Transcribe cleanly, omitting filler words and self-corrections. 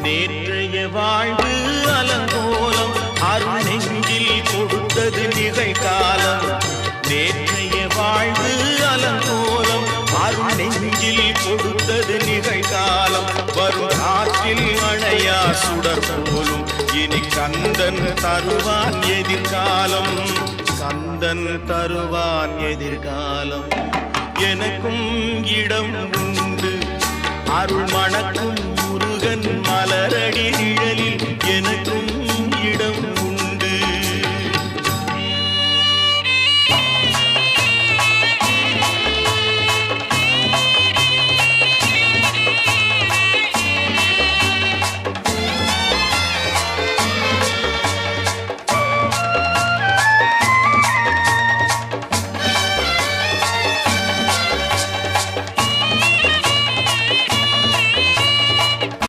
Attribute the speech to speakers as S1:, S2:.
S1: நேற்றைய வாழ்வு அலங்கோலம் அருள் நெஞ்சில் கொடுத்தது நிகழ்காலம். நேற்றைய வாழ்வு அலங்கோலம் அருள் நெஞ்சில் கொடுத்தது நிகழ்காலம். வரும் காற்றில் அணையா சுடர் போலும் இனி கந்தன் தருவான் எதிர்காலம். கந்தன் தருவான் எதிர்காலம். எனக்கும் இடம் உண்டு அருள் மணக்கும்